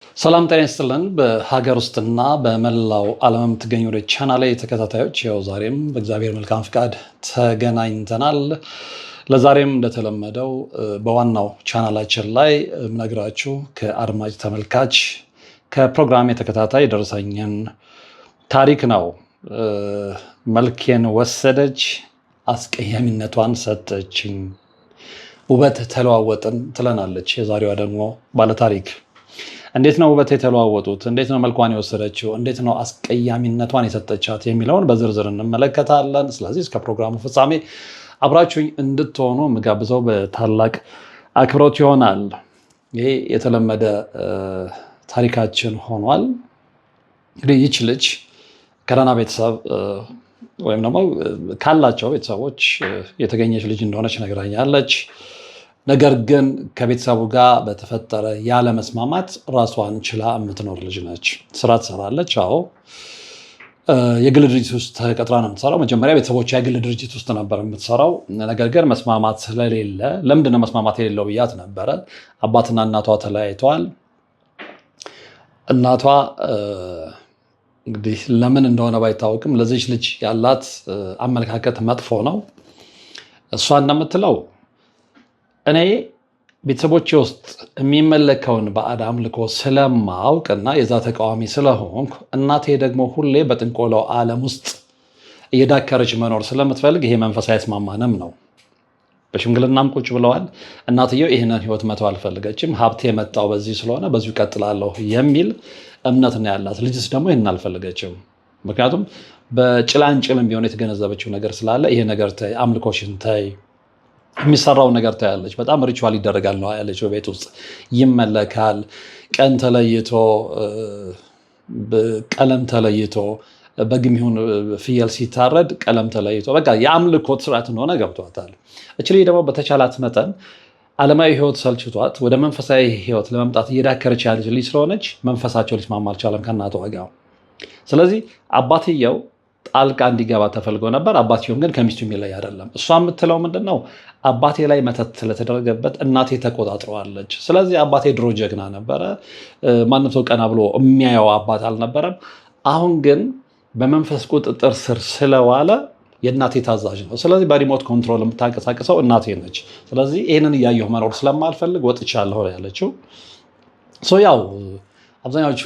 ሰላም ጤና ይስጥልን። በሀገር ውስጥና በመላው ዓለም የምትገኙ ወደ ቻናሌ ተከታታዮች ያው ዛሬም በእግዚአብሔር መልካም ፍቃድ ተገናኝተናል። ለዛሬም እንደተለመደው በዋናው ቻናላችን ላይ ምነግራችሁ ከአድማጭ ተመልካች ከፕሮግራም ተከታታይ ደረሰኝን ታሪክ ነው። መልኬን ወሰደች፣ አስቀያሚነቷን ሰጠችኝ፣ ውበት ተለዋወጥን ትለናለች የዛሬዋ ደግሞ ባለታሪክ። እንዴት ነው ውበት የተለዋወጡት? እንዴት ነው መልኳን የወሰደችው? እንዴት ነው አስቀያሚነቷን የሰጠቻት የሚለውን በዝርዝር እንመለከታለን። ስለዚህ እስከ ፕሮግራሙ ፍጻሜ አብራችሁኝ እንድትሆኑ የምጋብዘው በታላቅ አክብሮት ይሆናል። ይሄ የተለመደ ታሪካችን ሆኗል። እንግዲህ ይች ልጅ ከደህና ቤተሰብ ወይም ደግሞ ካላቸው ቤተሰቦች የተገኘች ልጅ እንደሆነች ነግራኛለች። ነገር ግን ከቤተሰቡ ጋር በተፈጠረ ያለመስማማት ራሷን ችላ የምትኖር ልጅ ነች። ስራ ትሰራለች። አዎ የግል ድርጅት ውስጥ ተቀጥራ ነው የምትሰራው። መጀመሪያ ቤተሰቦቿ የግል ድርጅት ውስጥ ነበር የምትሰራው። ነገር ግን መስማማት ስለሌለ ለምንድነው መስማማት የሌለው ብያት ነበረ። አባትና እናቷ ተለያይተዋል። እናቷ እንግዲህ ለምን እንደሆነ ባይታወቅም ለዚች ልጅ ያላት አመለካከት መጥፎ ነው። እሷ እንደምትለው እኔ ቤተሰቦቼ ውስጥ የሚመለከውን ባዕድ አምልኮ ስለማውቅና የዛ ተቃዋሚ ስለሆንኩ እናቴ ደግሞ ሁሌ በጥንቆላው ዓለም ውስጥ እየዳከረች መኖር ስለምትፈልግ ይሄ መንፈስ አይስማማንም ነው። በሽምግልናም ቁጭ ብለዋል። እናትየው ይህንን ህይወት መተው አልፈልገችም። ሀብቴ የመጣው በዚህ ስለሆነ በዚሁ ቀጥላለሁ የሚል እምነት ነው ያላት። ልጅስ ደግሞ ይህን አልፈልገችም። ምክንያቱም በጭላንጭልም ቢሆን የተገነዘበችው ነገር ስላለ ይሄ ነገር ተይ፣ አምልኮሽን ተይ፣ የሚሰራው ነገር ታያለች። በጣም ሪቹዋል ይደረጋል ነው ያለችው። ቤት ውስጥ ይመለካል። ቀን ተለይቶ ቀለም ተለይቶ በግም ይሁን ፍየል ሲታረድ ቀለም ተለይቶ በቃ የአምልኮት ስርዓት እንደሆነ ገብቷታል። እች ልጅ ደግሞ በተቻላት መጠን ዓለማዊ ህይወት ሰልችቷት ወደ መንፈሳዊ ህይወት ለመምጣት እየዳከረች ያለች ልጅ ስለሆነች መንፈሳቸው ሊስማማ አልቻለም ከእናቷ ጋር። ስለዚህ አባትየው ጣልቃ እንዲገባ ተፈልጎ ነበር። አባትየውም ግን ከሚስቱ የሚለይ አይደለም። እሷ የምትለው ምንድን ነው? አባቴ ላይ መተት ስለተደረገበት እናቴ ተቆጣጥረዋለች። ስለዚህ አባቴ ድሮ ጀግና ነበረ፣ ማንም ሰው ቀና ብሎ የሚያየው አባት አልነበረም። አሁን ግን በመንፈስ ቁጥጥር ስር ስለዋለ የእናቴ ታዛዥ ነው። ስለዚህ በሪሞት ኮንትሮል የምታንቀሳቅሰው እናቴ ነች። ስለዚህ ይህንን እያየሁ መኖር ስለማልፈልግ ወጥቻለሁ ያለችው። ያው አብዛኛዎቹ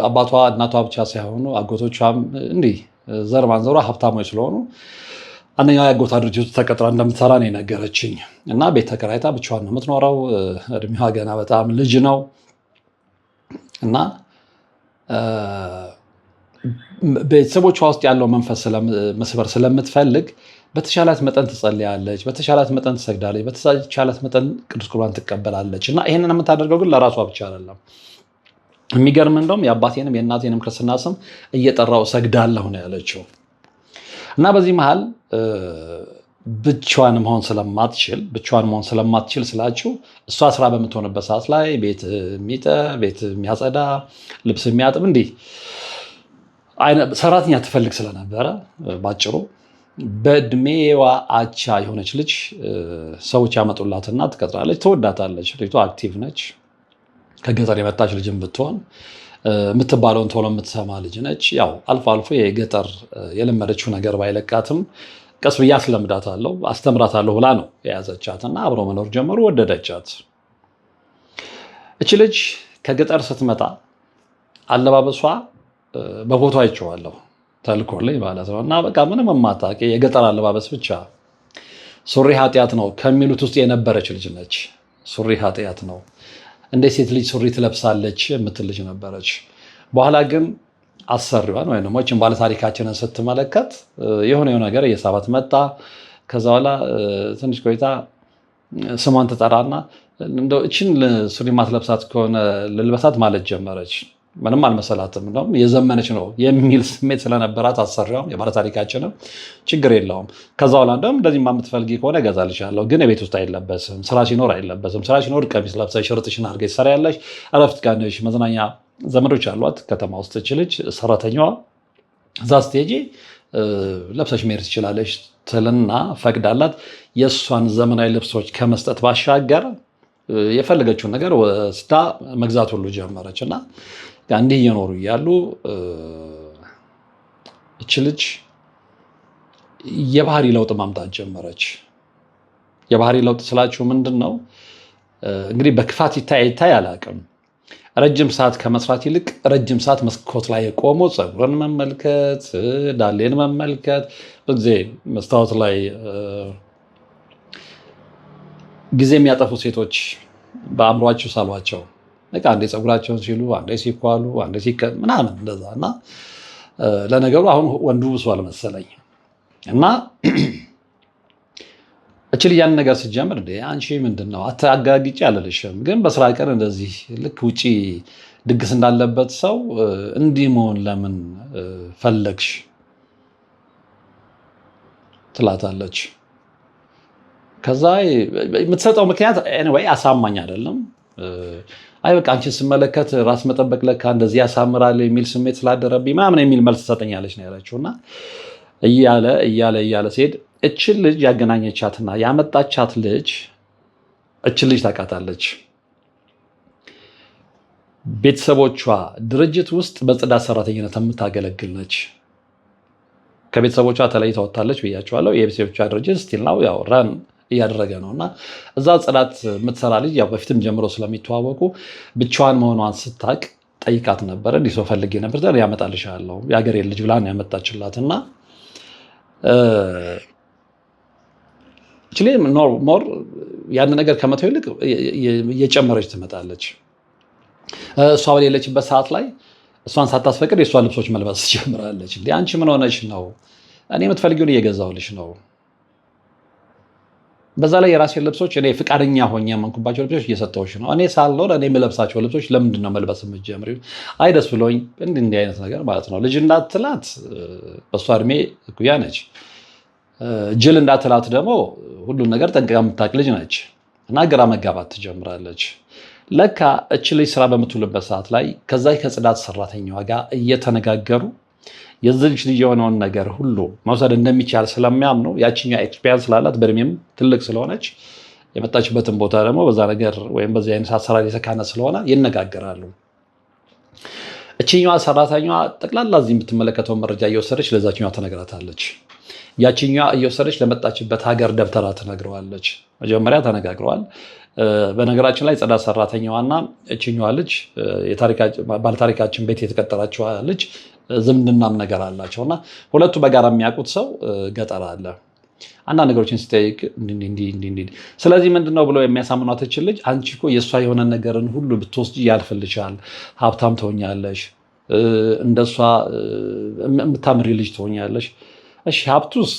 አባቷ እናቷ ብቻ ሳይሆኑ አጎቶቿም እንዲህ ዘር ማንዘሯ ሀብታሞች ስለሆኑ አንደኛው የአጎቷ ድርጅቱ ተቀጥራ እንደምትሰራ ነው የነገረችኝ። እና ቤት ተከራይታ ብቻዋን ነው የምትኖረው። እድሜዋ ገና በጣም ልጅ ነው እና ቤተሰቦቿ ውስጥ ያለው መንፈስ መስበር ስለምትፈልግ በተሻላት መጠን ትጸልያለች፣ በተሻላት መጠን ትሰግዳለች፣ በተሻላት መጠን ቅዱስ ቁርባን ትቀበላለች። እና ይህንን የምታደርገው ግን ለራሷ ብቻ አይደለም። የሚገርም እንደውም የአባቴንም የእናቴንም ክርስትና ስም እየጠራው ሰግዳለሁ ነው ያለችው። እና በዚህ መሃል ብቻዋን መሆን ስለማትችል ስላችሁ እሷ ስራ በምትሆንበት ሰዓት ላይ ቤት የሚጠብ፣ ቤት የሚያጸዳ፣ ልብስ የሚያጥብ እንዲህ ሰራተኛ ትፈልግ ስለነበረ ባጭሩ በእድሜዋ አቻ የሆነች ልጅ ሰዎች ያመጡላትና ትቀጥራለች። ትወዳታለች። ልጅቷ አክቲቭ ነች። ከገጠር የመጣች ልጅም ብትሆን የምትባለውን ቶሎ የምትሰማ ልጅ ነች። ያው አልፎ አልፎ የገጠር የለመደችው ነገር ባይለቃትም ቀስ ብዬ አስለምዳታለሁ፣ አስተምራታለሁ ብላ ነው የያዘቻት እና አብሮ መኖር ጀመሩ። ወደደቻት። እች ልጅ ከገጠር ስትመጣ አለባበሷ በፎቶ አይቼዋለሁ ተልኮልኝ ማለት ነው። እና በቃ ምንም የማታውቅ የገጠር አለባበስ ብቻ ሱሪ ኃጢአት ነው ከሚሉት ውስጥ የነበረች ልጅ ነች። ሱሪ ኃጢአት ነው፣ እንደ ሴት ልጅ ሱሪ ትለብሳለች የምትል ልጅ ነበረች። በኋላ ግን አሰሪዋን ወይም ደግሞ ይህችን ባለታሪካችንን ስትመለከት የሆነ ነገር እየሳባት መጣ። ከዛ በኋላ ትንሽ ቆይታ ስሟን ትጠራና እንደው እችን ሱሪ ማትለብሳት ከሆነ ልልበሳት ማለት ጀመረች። ምንም አልመሰላትም። እንደውም የዘመነች ነው የሚል ስሜት ስለነበራት አሰሪዋም የባለታሪካችንም ችግር የለውም ከዛ በኋላ እንደውም እንደዚህ የምትፈልጊ ከሆነ እገዛልሻለሁ፣ ግን ቤት ውስጥ አይለበስም፣ ስራ ሲኖር አይለበስም። ስራ ሲኖር ቀሚስ ለብሰሽ ሽርጥሽን አድርገሽ ትሰሪያለሽ፣ እረፍት ቀን ነሽ። መዝናኛ ዘመዶች አሏት ከተማ ውስጥ ትችልች ሰራተኛዋ። እዛ ስትሄጂ ለብሰሽ መሄድ ትችላለች ትልና ፈቅዳላት። የእሷን ዘመናዊ ልብሶች ከመስጠት ባሻገር የፈለገችውን ነገር ወስዳ መግዛት ሁሉ ጀመረች እና እንዲህ እየኖሩ እያሉ እች ልጅ የባህሪ ለውጥ ማምጣት ጀመረች። የባህሪ ለውጥ ስላችሁ ምንድን ነው? እንግዲህ በክፋት ይታይ አላውቅም። ረጅም ሰዓት ከመስራት ይልቅ ረጅም ሰዓት መስኮት ላይ የቆሙ ፀጉርን መመልከት፣ ዳሌን መመልከት፣ በጊዜ መስታወት ላይ ጊዜ የሚያጠፉ ሴቶች በአእምሯችሁ ሳሏቸው። አንዴ ፀጉራቸውን ሲሉ፣ አንዴ ሲኳሉ፣ አንዴ ምናምን እንደዛ እና ለነገሩ አሁን ወንዱ ብሷል መሰለኝ እና እችል ያን ነገር ስትጀምር አንቺ ምንድነው አታጋግጪ አልልሽም፣ ግን በስራ ቀን እንደዚህ ልክ ውጪ ድግስ እንዳለበት ሰው እንዲህ መሆን ለምን ፈለግሽ ትላታለች። ከዛ የምትሰጠው ምክንያት ኤኒዌይ አሳማኝ አይደለም። አይ በቃ አንቺን ስመለከት ራስ መጠበቅ ለካ እንደዚህ ያሳምራል የሚል ስሜት ስላደረብኝ ምናምን የሚል መልስ ትሰጠኛለች ነው ያለችውና እያለ ሲሄድ እችን ልጅ ያገናኘቻትና ያመጣቻት ልጅ እችን ልጅ ታውቃታለች። ቤተሰቦቿ ድርጅት ውስጥ በጽዳት ሰራተኝነት የምታገለግል ነች። ከቤተሰቦቿ ተለይታ ወጥታለች ብያቸዋለሁ። የቤተሰቦቿ ድርጅት ስቲል ነው ያው ረን እያደረገ ነው እና እዛ ጽዳት የምትሰራ ልጅ ያው በፊትም ጀምሮ ስለሚተዋወቁ ብቻዋን መሆኗን ስታቅ ጠይቃት ነበር። እንዲህ ሰው ፈልጌ ነበር ያመጣልሻለሁ የሀገሬ ልጅ ብላ ነው ያመጣችላት እና ሞር ያን ነገር ከመተው ይልቅ እየጨመረች ትመጣለች። እሷ በሌለችበት ሰዓት ላይ እሷን ሳታስፈቅድ የእሷ ልብሶች መልበስ ትጀምራለች። አንቺ ምን ሆነች ነው? እኔ የምትፈልጊውን እየገዛሁልሽ ነው። በዛ ላይ የራሴን ልብሶች እኔ ፍቃደኛ ሆኜ የማንኩባቸው ልብሶች እየሰጠሁሽ ነው። እኔ ሳልኖር እኔ የምለብሳቸው ልብሶች ለምንድን ነው መልበስ የምትጀምሪው? አይ ደስ ብሎኝ እንዲህ አይነት ነገር ማለት ነው። ልጅ እንዳትላት በእሷ እድሜ እኩያ ነች። ጅል እንዳትላት ደግሞ ሁሉን ነገር ጠንቅቃ የምታውቅ ልጅ ነች እና ግራ መጋባት ትጀምራለች። ለካ እች ልጅ ስራ በምትውልበት ሰዓት ላይ ከዛ ከጽዳት ሰራተኛዋ ጋር እየተነጋገሩ የዚች ልጅ የሆነውን ነገር ሁሉ መውሰድ እንደሚቻል ስለሚያምኑ ያችኛው ኤክስፒሪያንስ ስላላት በእድሜም ትልቅ ስለሆነች የመጣችበትን ቦታ ደግሞ በዛ ነገር ወይም በዚህ አይነት አሰራር የተካነ ስለሆነ ይነጋገራሉ። እችኛዋ ሰራተኛዋ ጠቅላላ እዚህ የምትመለከተው መረጃ እየወሰደች ለዛችኛዋ ተነግራታለች። ያችኛዋ እየወሰደች ለመጣችበት ሀገር ደብተራ ትነግረዋለች። መጀመሪያ ተነጋግረዋል። በነገራችን ላይ ጽዳት ሰራተኛዋና እችኛዋ ልጅ ባለታሪካችን ቤት የተቀጠራችዋ ልጅ ዝምድናም ነገር አላቸው እና ሁለቱ በጋራ የሚያውቁት ሰው ገጠር አለ። አንዳንድ ነገሮችን ሲጠይቅ እንዲህ ስለዚህ ምንድነው ብለው የሚያሳምኗት እችን ልጅ አንቺ እኮ የእሷ የሆነ ነገርን ሁሉ ብትወስጂ ያልፍልሻል፣ ሀብታም ትሆኛለሽ፣ እንደሷ የምታምሪ ልጅ ትሆኛለሽ። እሺ ሀብቱስ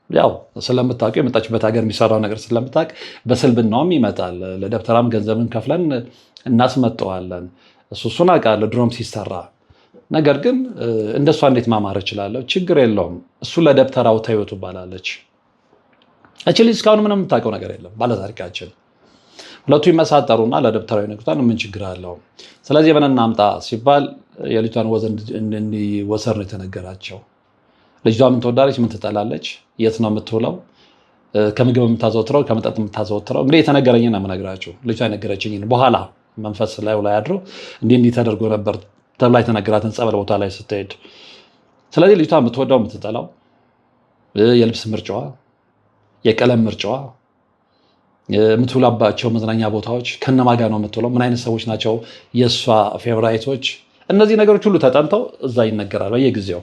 ያው ስለምታውቁ የመጣችበት ሀገር የሚሰራው ነገር ስለምታውቅ በስልብናውም ይመጣል። ለደብተራም ገንዘብን ከፍለን እናስመጠዋለን። እሱን አውቃለሁ ድሮም ሲሰራ። ነገር ግን እንደሷ እንዴት ማማር እችላለሁ? ችግር የለውም እሱ ለደብተራው ተይው ትባላለች። እቺ ልጅ እስካሁን ምንም የምታውቀው ነገር የለም። ባለታሪካችን ሁለቱ ይመሳጠሩና ለደብተራው ይነግሩታል። ምን ችግር አለው? ስለዚህ ምን እናምጣ ሲባል የልጅቷን ወዘን እንዲወሰድ ነው የተነገራቸው። ልጅቷ ምን ትወዳለች? ምን ትጠላለች? የት ነው የምትውለው? ከምግብ የምታዘወትረው ከመጠጥ የምታዘወትረው እንግዲህ የተነገረኝ ነው የምነግራችሁ። ልጅቷ የነገረችኝ በኋላ መንፈስ ላይ አድሮ እንዲህ ተደርጎ ነበር ተብላ የተነገራትን ጸበል ቦታ ላይ ስትሄድ። ስለዚህ ልጅቷ የምትወዳው የምትጠላው፣ የልብስ ምርጫዋ፣ የቀለም ምርጫዋ፣ የምትውላባቸው መዝናኛ ቦታዎች፣ ከነማጋ ነው የምትውለው፣ ምን አይነት ሰዎች ናቸው የእሷ ፌቨራይቶች፣ እነዚህ ነገሮች ሁሉ ተጠንተው እዛ ይነገራል በየጊዜው።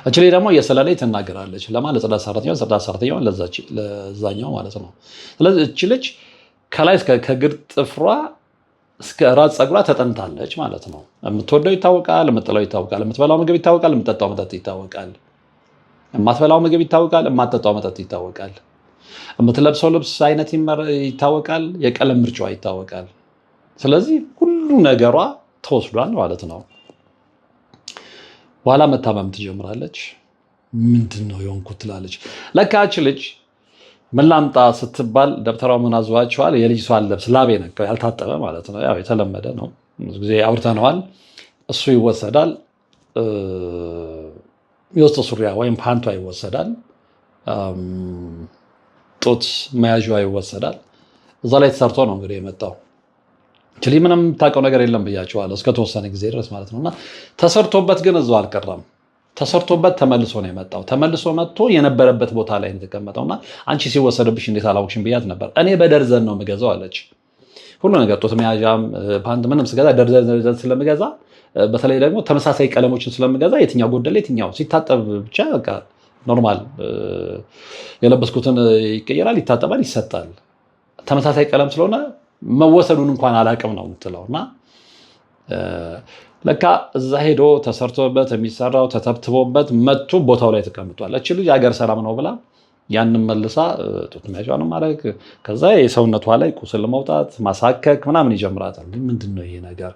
እች ላይ ደግሞ የስለላይ ትናገራለች። ለማለት ጽዳት ሰራተኛዋን ለዛኛው ማለት ነው። ስለዚህ እች ልጅ ከላይ ከግር ጥፍሯ እስከ ራስ ፀጉሯ ተጠንታለች ማለት ነው። የምትወደው ይታወቃል፣ የምትጠላው ይታወቃል፣ የምትበላው ምግብ ይታወቃል፣ የምትጠጣው መጠጥ ይታወቃል፣ የማትበላው ምግብ ይታወቃል፣ የማትጠጣው መጠጥ ይታወቃል፣ የምትለብሰው ልብስ አይነት ይታወቃል፣ የቀለም ምርጫዋ ይታወቃል። ስለዚህ ሁሉ ነገሯ ተወስዷል ማለት ነው። በኋላ መታመም ትጀምራለች። ምንድነው የሆንኩት ትላለች። ለካች ልጅ ምን ላምጣ ስትባል ደብተራው ምን አዘዋቸዋል? የልጅቷን ልብስ ላቤ ነካው ያልታጠበ ማለት ነው። ያው የተለመደ ነው፣ ብዙ ጊዜ አውርተነዋል። እሱ ይወሰዳል። የውስጥ ሱሪያ ወይም ፓንቷ ይወሰዳል። ጡት መያዣዋ ይወሰዳል። እዛ ላይ ተሰርቶ ነው እንግዲህ የመጣው። ችሊ ምንም የምታውቀው ነገር የለም ብያቸዋለሁ እስከተወሰነ ጊዜ ድረስ ማለት ነው። እና ተሰርቶበት ግን እዛው አልቀረም። ተሰርቶበት ተመልሶ ነው የመጣው። ተመልሶ መጥቶ የነበረበት ቦታ ላይ የተቀመጠውና አንቺ ሲወሰድብሽ እንዴት አላወቅሽም ብያት ነበር። እኔ በደርዘን ነው የምገዛው አለች። ሁሉ ነገር ጡት መያዣም ፓንት ምንም ስገዛ ደርዘን ስለምገዛ፣ በተለይ ደግሞ ተመሳሳይ ቀለሞችን ስለምገዛ የትኛው ጎደለ የትኛው ሲታጠብ ብቻ በቃ ኖርማል የለበስኩትን ይቀየራል፣ ይታጠባል፣ ይሰጣል። ተመሳሳይ ቀለም ስለሆነ መወሰዱን እንኳን አላቅም ነው የምትለውና ለካ እዛ ሄዶ ተሰርቶበት የሚሰራው ተተብትቦበት መጥቶ ቦታው ላይ ተቀምጧል። እቺ ልጅ ሀገር ሰላም ነው ብላ ያንን መልሳ ጡት መያዣውን ማድረግ፣ ከዛ የሰውነቷ ላይ ቁስል መውጣት ማሳከክ ምናምን ይጀምራታል። ምንድን ነው ይሄ ነገር?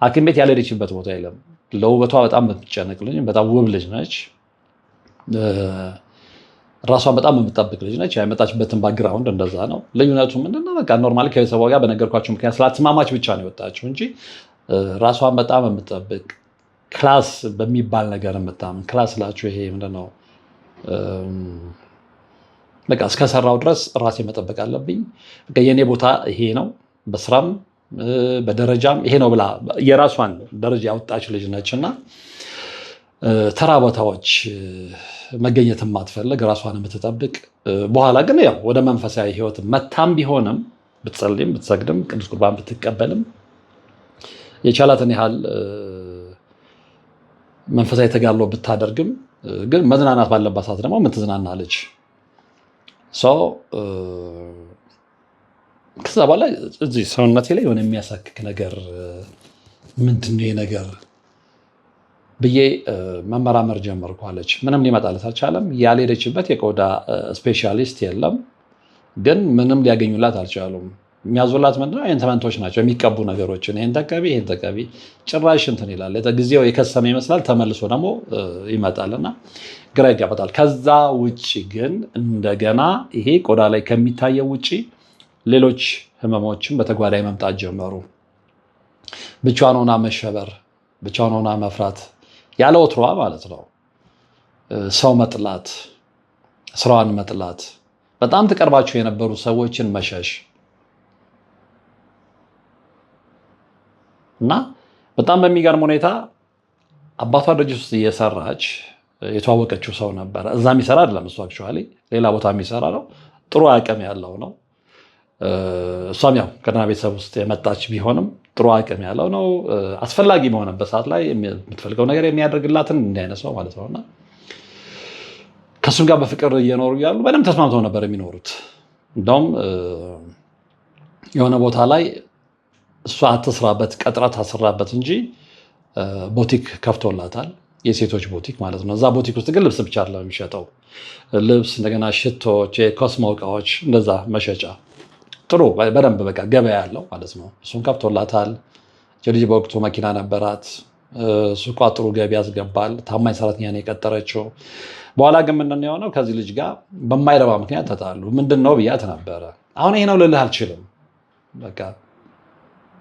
ሐኪም ቤት ያልሄደችበት ቦታ የለም። ለውበቷ በጣም የምትጨነቅ ልጅ፣ በጣም ውብ ልጅ ነች። ራሷን በጣም የምትጠብቅ ልጅ ነች። ያመጣችበትን ባክግራውንድ እንደዛ ነው። ልዩነቱ ምንድነው? በቃ ኖርማሊ ከቤተሰቧ ጋር በነገርኳቸው ምክንያት ስላትማማች ብቻ ነው የወጣችው እንጂ ራሷን በጣም የምትጠብቅ ክላስ በሚባል ነገር የምታምን ክላስ ላችሁ ይሄ ምንድነው? በቃ እስከሰራው ድረስ ራሴ መጠበቅ አለብኝ። በቃ የኔ ቦታ ይሄ ነው፣ በስራም በደረጃም ይሄ ነው ብላ የራሷን ደረጃ ያወጣች ልጅ ነችና ተራ ቦታዎች መገኘት የማትፈልግ ራሷን የምትጠብቅ በኋላ ግን ያው ወደ መንፈሳዊ ህይወት መታም ቢሆንም ብትጸልይም ብትሰግድም ቅዱስ ቁርባን ብትቀበልም የቻላትን ያህል መንፈሳዊ ተጋድሎ ብታደርግም ግን መዝናናት ባለባት ሰዓት ደግሞ የምትዝናና ልጅ ሰው ከዛ በኋላ እዚህ ሰውነቴ ላይ የሆነ የሚያሳክክ ነገር ምንድን ነው ነገር ብዬ መመራመር ጀመርኩ አለች። ምንም ሊመጣለት አልቻለም። ያልሄደችበት የቆዳ ስፔሻሊስት የለም፣ ግን ምንም ሊያገኙላት አልቻሉም። የሚያዙላት ምንድነው? ኢንተመንቶች ናቸው፣ የሚቀቡ ነገሮችን። ይሄን ተቀቢ፣ ይሄን ተቀቢ። ጭራሽ እንትን ይላል። ጊዜው የከሰመ ይመስላል፣ ተመልሶ ደግሞ ይመጣልና ግራ ይጋባታል። ከዛ ውጭ ግን እንደገና ይሄ ቆዳ ላይ ከሚታየው ውጭ ሌሎች ህመሞችን በተጓዳኝ መምጣት ጀመሩ። ብቻዋን ሆና መሸበር፣ ብቻዋን ሆና መፍራት፣ ያለ ወትሯ ማለት ነው። ሰው መጥላት፣ ስራዋን መጥላት፣ በጣም ተቀርባቸው የነበሩ ሰዎችን መሸሽ እና በጣም በሚገርም ሁኔታ አባቷ ድርጅት ውስጥ እየሰራች የተዋወቀችው ሰው ነበረ። እዛ የሚሰራ አይደለም እሱ አክቹዋሊ ሌላ ቦታ የሚሰራ ነው። ጥሩ አቅም ያለው ነው። እሷም ያው ከደህና ቤተሰብ ውስጥ የመጣች ቢሆንም ጥሩ አቅም ያለው ነው። አስፈላጊ በሆነበት ሰዓት ላይ የምትፈልገው ነገር የሚያደርግላትን እንዲህ አይነት ሰው ማለት ነውና ከእሱም ጋር በፍቅር እየኖሩ ያሉ በደንብ ተስማምተው ነበር የሚኖሩት። እንደውም የሆነ ቦታ ላይ እሷ አትስራበት ቀጥራ ታስራበት እንጂ ቦቲክ ከፍቶላታል። የሴቶች ቦቲክ ማለት ነው። እዛ ቦቲክ ውስጥ ግን ልብስ ብቻ አይደለም የሚሸጠው፣ ልብስ እንደገና ሽቶች፣ የኮስሞ እቃዎች እንደዛ መሸጫ ጥሩ በደንብ በቃ ገበያ ያለው ማለት ነው። እሱን ከፍቶላታል። ልጅ በወቅቱ መኪና ነበራት። ሱቋ ጥሩ ገቢ ያስገባል። ታማኝ ሰራተኛ ነው የቀጠረችው። በኋላ ግን ምንድን ነው የሆነው? ከዚህ ልጅ ጋር በማይረባ ምክንያት ተጣሉ። ምንድን ነው ብያት ነበረ። አሁን ይሄ ነው ልልህ አልችልም። በቃ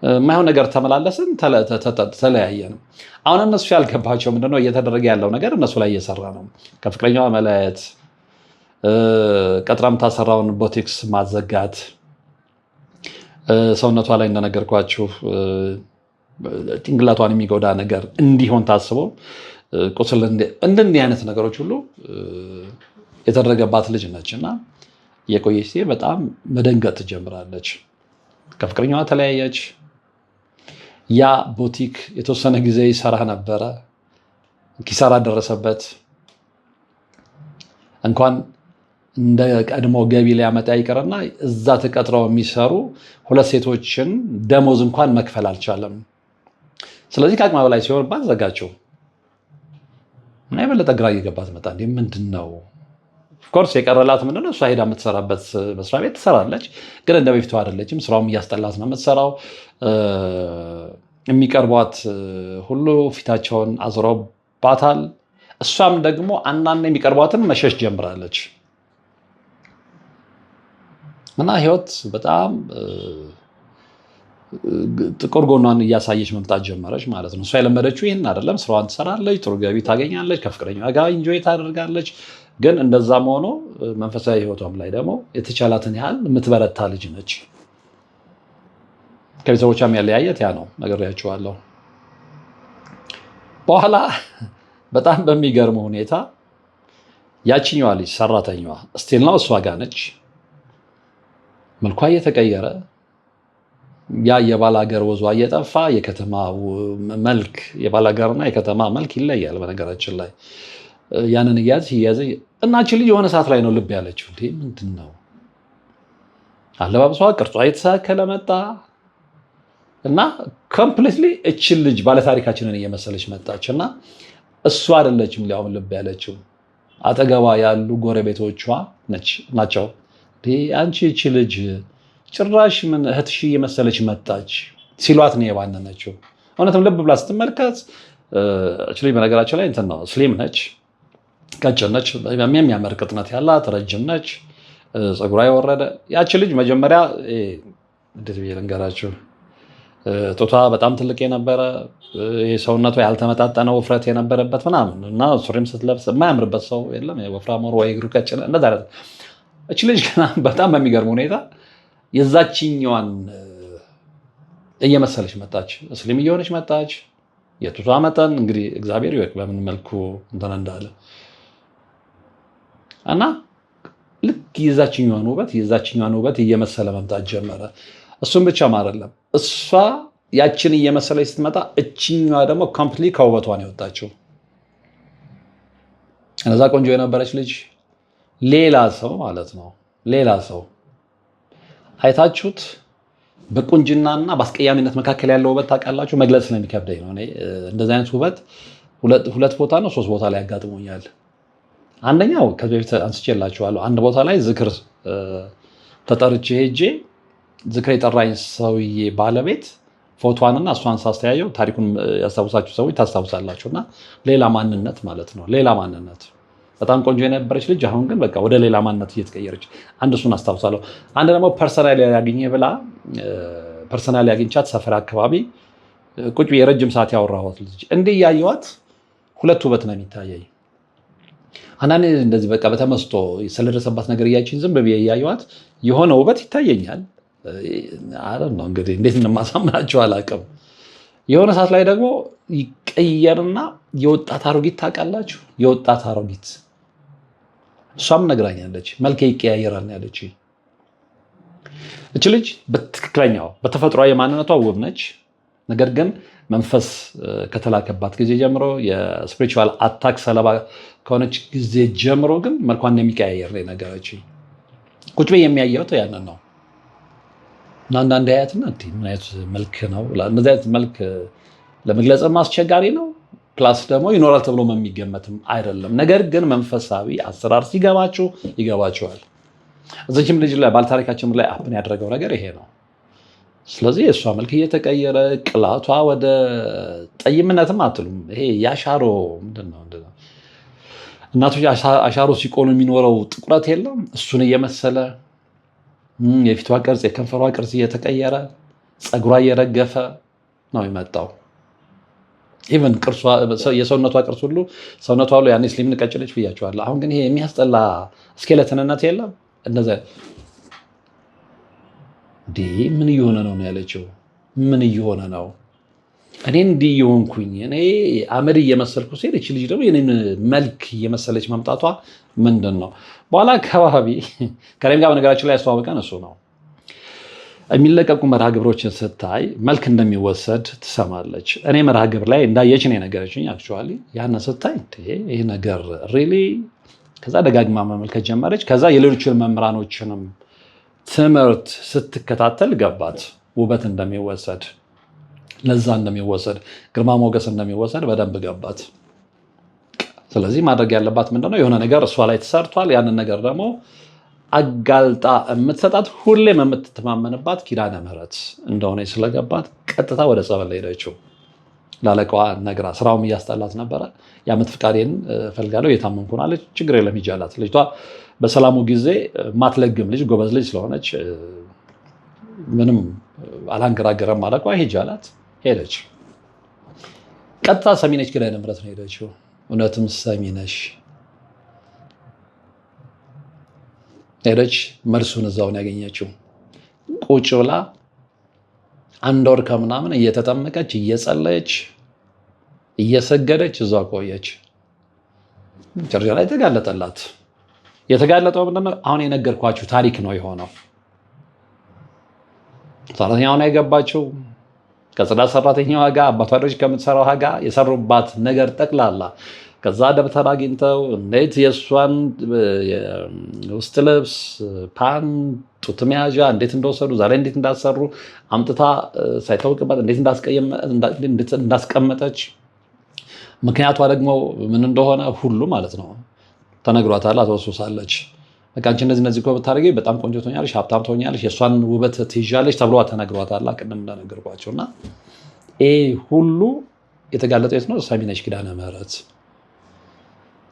የማይሆን ነገር ተመላለስን፣ ተለያየን። አሁን እነሱ ያልገባቸው ምንድነው እየተደረገ ያለው ነገር እነሱ ላይ እየሰራ ነው። ከፍቅረኛዋ መለየት፣ ቀጥራ የምታሰራውን ቦቲክስ ማዘጋት፣ ሰውነቷ ላይ እንደነገርኳችሁ ጭንቅላቷን የሚጎዳ ነገር እንዲሆን ታስቦ ቁስል እንደዚህ አይነት ነገሮች ሁሉ የተደረገባት ልጅ ነች እና የቆየች ጊዜ በጣም መደንገጥ ትጀምራለች። ከፍቅረኛዋ ተለያየች። ያ ቦቲክ የተወሰነ ጊዜ ይሰራ ነበረ። ኪሳራ ደረሰበት። እንኳን እንደ ቀድሞ ገቢ ሊያመጣ ይቀርና እዛ ተቀጥረው የሚሰሩ 2 ሴቶችን ደሞዝ እንኳን መክፈል አልቻለም። ስለዚህ ከአቅማ በላይ ሲሆንባት ዘጋቸው እና የበለጠ ግራ እየገባት መጣ። እንዴ ምንድን ነው? ኦፍኮርስ የቀረላት ምንድነው? እሷ ሄዳ የምትሰራበት መስሪያ ቤት ትሰራለች፣ ግን እንደ በፊቱ አይደለችም። ስራውም እያስጠላት ነው የምትሰራው። የሚቀርቧት ሁሉ ፊታቸውን አዝረውባታል። እሷም ደግሞ አንዳንድ የሚቀርቧትን መሸሽ ጀምራለች እና ህይወት በጣም ጥቁር ጎኗን እያሳየች መምጣት ጀመረች ማለት ነው። እሷ የለመደችው ይህን አይደለም። ስራዋን ትሰራለች፣ ጥሩ ገቢ ታገኛለች፣ ከፍቅረኛዋ ጋር ኢንጆይ ታደርጋለች። ግን እንደዛም ሆኖ መንፈሳዊ ህይወቷም ላይ ደግሞ የተቻላትን ያህል የምትበረታ ልጅ ነች። ከቤተሰቦቿ የሚያለያየት ያ ነው ነግሬያችኋለሁ። በኋላ በጣም በሚገርም ሁኔታ ያችኛዋ ልጅ ሰራተኛዋ ስቲል ነው እሷ ጋር ነች። መልኳ እየተቀየረ ያ የባላገር ወዟ እየጠፋ የከተማ መልክ የባላገርና የከተማ መልክ ይለያል። በነገራችን ላይ ያንን እያያዘ እናችን ልጅ የሆነ ሰዓት ላይ ነው ልብ ያለችው። እንዴ ምንድን ነው አለባበሷ፣ ቅርጿ የተሳከለ መጣ እና ኮምፕሊትሊ እችን ልጅ ባለታሪካችንን እየመሰለች መጣች። እና እሷ አይደለችም ሊያውም ልብ ያለችው አጠገቧ ያሉ ጎረቤቶቿ ናቸው። አንቺ እቺ ልጅ ጭራሽ ምን እህትሽ እየመሰለች መጣች ሲሏት ነው የባነነችው። እውነትም ልብ ብላ ስትመልከት እቺ ልጅ በነገራችን ላይ እንትን ነው ስሊም ነች፣ ቀጭን ነች፣ የሚያምር ቅጥነት ያላት ረጅም ነች፣ ፀጉሯ የወረደ። ያቺ ልጅ መጀመሪያ እንዴት ብዬ ልንገራችሁ፣ ጡቷ በጣም ትልቅ የነበረ ሰውነቷ ያልተመጣጠነ ውፍረት የነበረበት ምናምን እና ሱሪም ስትለብስ የማያምርበት ሰው የለም። ወፍራም ወይ እግሩ ቀጭን እንደዛ አይነት። እቺ ልጅ ገና በጣም በሚገርም ሁኔታ የዛችኛዋን እየመሰለች መጣች፣ እስሊም እየሆነች መጣች። የጡቷ መጠን እንግዲህ እግዚአብሔር ይወቅ በምን መልኩ እንትን እንዳለ እና ልክ የዛችኛዋን ውበት እየመሰለ መምጣት ጀመረ። እሱም ብቻም አይደለም፣ እሷ ያችን እየመሰለች ስትመጣ እችኛዋ ደግሞ ኮምፕሊ ከውበቷ ነው የወጣችው። እነዛ ቆንጆ የነበረች ልጅ ሌላ ሰው ማለት ነው። ሌላ ሰው አይታችሁት በቁንጅናና በአስቀያሚነት መካከል ያለው ውበት ታውቃላችሁ። መግለጽ ስለሚከብደኝ ነው። እንደዚህ አይነት ውበት ሁለት ቦታ ነው 3 ቦታ ላይ ያጋጥሞኛል። አንደኛው ከዚህ በፊት አንስቼላችኋለሁ። አንድ ቦታ ላይ ዝክር ተጠርቼ ሄጄ ዝክር የጠራኝ ሰውዬ ባለቤት ፎቶዋንና እሷን ሳስተያየው ታሪኩን ያስታውሳችሁ ሰዎች ታስታውሳላችሁና ሌላ ማንነት ማለት ነው። ሌላ ማንነት በጣም ቆንጆ የነበረች ልጅ አሁን ግን በቃ ወደ ሌላ ማንነት እየተቀየረች አንድ እሱን አስታውሳለሁ። አንድ ደግሞ ፐርሰናል ያገኘ ብላ ፐርሰናል ያገኝቻት ሰፈር አካባቢ ቁጭ ብዬ የረጅም ሰዓት ያወራኋት ልጅ እንዲህ እያየኋት ሁለት ውበት ነው የሚታየኝ። አንዳንዴ እንደዚህ በቃ በተመስጦ ስለደረሰባት ነገር እያችን ዝም ብዬ እያየኋት የሆነ ውበት ይታየኛል። ነው እንግዲህ እንዴት እንደማሳምናቸው አላውቅም። የሆነ ሰዓት ላይ ደግሞ ይቀየርና የወጣት አሮጊት ታውቃላችሁ? የወጣት አሮጊት እሷም ነግራኛለች። መልኬ ይቀያየራል ያለች እች ልጅ በትክክለኛው በተፈጥሯዊ ማንነቷ ውብ ነች። ነገር ግን መንፈስ ከተላከባት ጊዜ ጀምሮ የስፒሪቹዋል አታክ ሰለባ ከሆነች ጊዜ ጀምሮ ግን መልኳን እንደሚቀያየር ነው የነገረችኝ። ቁጭ ብዬ የሚያየው ያንን ነው። እና አንዳንድ አያትና ምን አይነት መልክ ነው እንደዚህ አይነት መልክ ለመግለጽም አስቸጋሪ ነው። ፕላስ ደግሞ ይኖራል ተብሎ የሚገመትም አይደለም። ነገር ግን መንፈሳዊ አሰራር ሲገባችሁ ይገባችኋል። እዚህም ልጅ ላይ ባለታሪካችን ላይ አፕን ያደረገው ነገር ይሄ ነው። ስለዚህ እሷ መልክ እየተቀየረ ቅላቷ ወደ ጠይምነትም አትሉም። ይሄ ያሻሮ ምንድነው እናቶች አሻሮ ሲቆሉ የሚኖረው ጥቁረት የለም እሱን እየመሰለ የፊቷ ቅርጽ የከንፈሯ ቅርጽ እየተቀየረ ፀጉሯ እየረገፈ ነው የመጣው። ኢቨን የሰውነቷ ቅርጽ ሁሉ ሰውነቷ ሁሉ ያኔ ስሊምን ቀጭለች ብያቸዋለሁ። አሁን ግን ይሄ የሚያስጠላ ስኬለትንነት የለም። እንደዚያ ምን እየሆነ ነው ያለችው። ምን እየሆነ ነው? እኔ እንዲህ እየሆንኩኝ እኔ አመድ እየመሰልኩ ሲሄድ እቺ ልጅ ደግሞ የኔን መልክ እየመሰለች መምጣቷ ምንድን ነው? በኋላ አካባቢ ከእኔም ጋር በነገራችን ላይ ያስተዋወቀን እሱ ነው። የሚለቀቁ መርሃ ግብሮችን ስታይ መልክ እንደሚወሰድ ትሰማለች። እኔ መርሃ ግብር ላይ እንዳየች ነው የነገረችኝ። አክቹዋሊ ያን ስታይ ይሄ ነገር ሪሊ ከዛ ደጋግማ መመልከት ጀመረች። ከዛ የሌሎችን መምህራኖችንም ትምህርት ስትከታተል ገባት። ውበት እንደሚወሰድ፣ ለዛ እንደሚወሰድ፣ ግርማ ሞገስ እንደሚወሰድ በደንብ ገባት። ስለዚህ ማድረግ ያለባት ምንድነው? የሆነ ነገር እሷ ላይ ተሰርቷል። ያንን ነገር ደግሞ አጋልጣ የምትሰጣት ሁሌም የምትተማመንባት ኪዳነ ምሕረት እንደሆነ ስለገባት ቀጥታ ወደ ጸበል ሄደችው። ላለቃዋ ነግራ ስራውም እያስጠላት ነበረ። የዓመት ፍቃዴን ፈልጋለሁ የታመምኩ ነው አለች። ችግር የለም ሂጂ አላት። ልጅቷ በሰላሙ ጊዜ ማትለግም ልጅ ጎበዝ ልጅ ስለሆነች ምንም አላንገራገረም። አለቃዋ ሂጂ አላት። ሄደች። ቀጥታ ሰሚነች ኪዳነ ምሕረት ነው ሄደችው። እውነትም ሰሚነሽ ሄደች። መልሱን እዛውን ያገኘችው ቁጭ ብላ 1 ወር ከምናምን እየተጠመቀች እየጸለየች እየሰገደች እዛ ቆየች። ጨርሻ ላይ ተጋለጠላት። የተጋለጠው ምንድነው? አሁን የነገርኳችሁ ታሪክ ነው የሆነው። ሰራተኛው ነው የገባችው ከጽዳት ሰራተኛዋ ጋር አባቷ ልጅ ከምትሰራው ጋር የሰሩባት ነገር ጠቅላላ ከዛ ደብተር አግኝተው እንዴት የእሷን ውስጥ ልብስ፣ ፓንት፣ ጡት መያዣ እንዴት እንደወሰዱ ዛሬ እንዴት እንዳሰሩ አምጥታ ሳይታወቅባት እንዴት እንዳስቀመጠች ምክንያቷ ደግሞ ምን እንደሆነ ሁሉ ማለት ነው ተነግሯታል። አትወሱሳለች። በቃ አንቺ እነዚህ እኮ ብታደርጊ በጣም ቆንጆ ትሆኛለሽ፣ ሀብታም ትሆኛለሽ፣ የእሷን ውበት ትይዣለሽ ተብሏ ተነግሯታል። ቅድም እንደነገርኳቸው እና ይሄ ሁሉ የተጋለጠው የት ነው? ሰሚነሽ ኪዳነ ምህረት።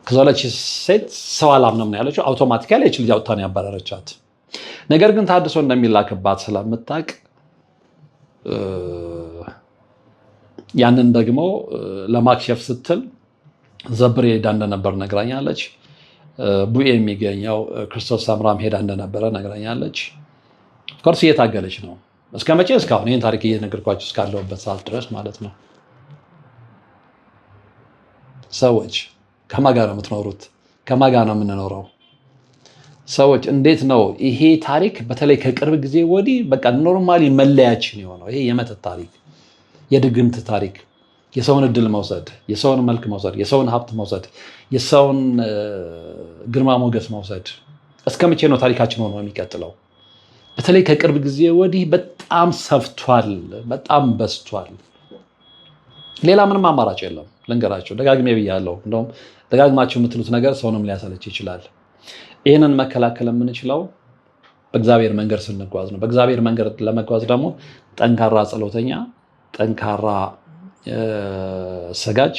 ከዛ ላይ ሴት ሰው አላምንም ነው ያለችው። አውቶማቲካሊ እቺ ልጅ አውጥታ ነው ያባረረቻት። ነገር ግን ታድሶ እንደሚላክባት ስለምታውቅ ያንን ደግሞ ለማክሸፍ ስትል ዘብር ሄዳ እንደነበር ነግራኛለች። ቡኤ የሚገኘው ክርስቶስ ሰምራም ሄዳ እንደነበረ ነግራኛለች። ኮርስ እየታገለች ነው እስከ መቼ? እስካሁን ይህን ታሪክ እየነገርኳችሁ እስካለሁበት ሰዓት ድረስ ማለት ነው። ሰዎች ከማን ጋር ነው የምትኖሩት? ከማን ጋር ነው የምንኖረው? ሰዎች እንዴት ነው ይሄ ታሪክ በተለይ ከቅርብ ጊዜ ወዲህ በቃ ኖርማሊ መለያችን የሆነው ይሄ የመተት ታሪክ፣ የድግምት ታሪክ፣ የሰውን እድል መውሰድ፣ የሰውን መልክ መውሰድ፣ የሰውን ሀብት መውሰድ፣ የሰውን ግርማ ሞገስ መውሰድ እስከ መቼ ነው ታሪካችን ሆኖ የሚቀጥለው? በተለይ ከቅርብ ጊዜ ወዲህ በጣም ሰፍቷል፣ በጣም በዝቷል። ሌላ ምንም አማራጭ የለም። ልንገራቸው፣ ደጋግሜ ብያለሁ። እንደውም ደጋግማችሁ የምትሉት ነገር ሰውንም ሊያሰለች ይችላል። ይህንን መከላከል የምንችለው በእግዚአብሔር መንገድ ስንጓዝ ነው። በእግዚአብሔር መንገድ ለመጓዝ ደግሞ ጠንካራ ጸሎተኛ፣ ጠንካራ ሰጋጅ፣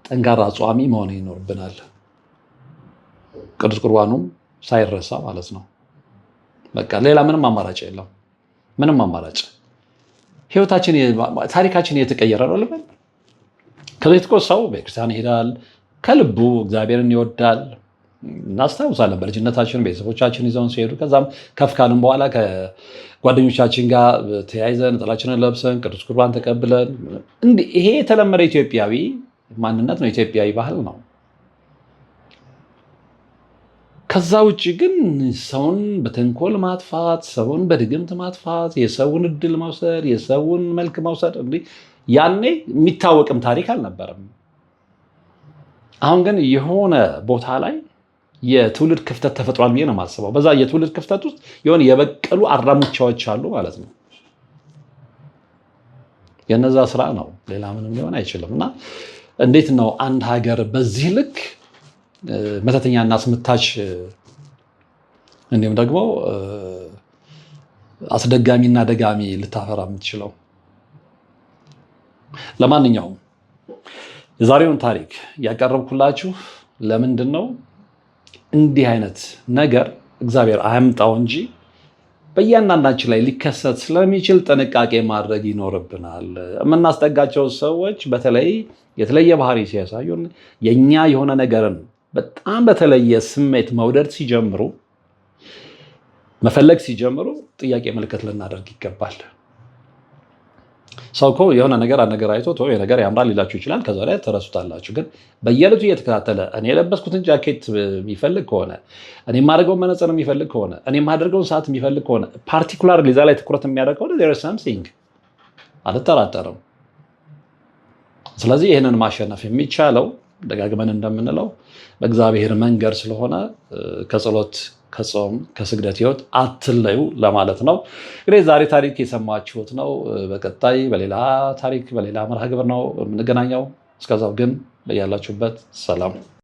ጠንካራ ጿሚ መሆን ይኖርብናል። ቅዱስ ቁርባኑም ሳይረሳ ማለት ነው። በቃ ሌላ ምንም አማራጭ የለም። ምንም አማራጭ ህይወታችን ታሪካችን እየተቀየረ ነው ልበል። ከዚህ እኮ ሰው ቤተክርስቲያን ይሄዳል፣ ከልቡ እግዚአብሔርን ይወዳል። እናስታውሳለን በልጅነታችን ቤተሰቦቻችን ይዘውን ሲሄዱ፣ ከዛም ከፍ ካልን በኋላ ከጓደኞቻችን ጋር ተያይዘን ነጠላችንን ለብሰን ቅዱስ ቁርባን ተቀብለን ይሄ የተለመደ ኢትዮጵያዊ ማንነት ነው፣ ኢትዮጵያዊ ባህል ነው። ከዛ ውጭ ግን ሰውን በተንኮል ማጥፋት፣ ሰውን በድግምት ማጥፋት፣ የሰውን እድል መውሰድ፣ የሰውን መልክ መውሰድ ያኔ የሚታወቅም ታሪክ አልነበረም። አሁን ግን የሆነ ቦታ ላይ የትውልድ ክፍተት ተፈጥሯል ብዬ ነው የማስበው። በዛ የትውልድ ክፍተት ውስጥ የሆነ የበቀሉ አራሙቻዎች አሉ ማለት ነው። የነዛ ስራ ነው፣ ሌላ ምንም ሊሆን አይችልም። እና እንዴት ነው አንድ ሀገር በዚህ ልክ መተተኛና አስመታች እንዲሁም ደግሞ አስደጋሚና ደጋሚ ልታፈራ የምትችለው? ለማንኛውም የዛሬውን ታሪክ ያቀረብኩላችሁ ለምንድን ነው እንዲህ አይነት ነገር እግዚአብሔር አያምጣው እንጂ በእያንዳንዳችን ላይ ሊከሰት ስለሚችል ጥንቃቄ ማድረግ ይኖርብናል። የምናስጠጋቸው ሰዎች በተለይ የተለየ ባህሪ ሲያሳዩን፣ የኛ የሆነ ነገርን በጣም በተለየ ስሜት መውደድ ሲጀምሩ፣ መፈለግ ሲጀምሩ ጥያቄ ምልክት ልናደርግ ይገባል። ሰው እኮ የሆነ ነገር አነገር አይቶ ነገር ያምራል ሊላችሁ ይችላል። ከዛ ላይ ተረሱታላችሁ። ግን በየዕለቱ እየተከታተለ እኔ የለበስኩትን ጃኬት የሚፈልግ ከሆነ፣ እኔ የማደርገውን መነጽር የሚፈልግ ከሆነ፣ እኔ የማደርገውን ሰዓት የሚፈልግ ከሆነ፣ ፓርቲኩላር ሊዛ ላይ ትኩረት የሚያደርግ ከሆነ there is something አልጠራጠርም። ስለዚህ ይህንን ማሸነፍ የሚቻለው ደጋግመን እንደምንለው በእግዚአብሔር መንገድ ስለሆነ ከጸሎት፣ ከጾም፣ ከስግደት ህይወት አትለዩ ለማለት ነው። እንግዲህ ዛሬ ታሪክ የሰማችሁት ነው። በቀጣይ በሌላ ታሪክ በሌላ መርሃ ግብር ነው የምንገናኘው። እስከዛው ግን በያላችሁበት ሰላም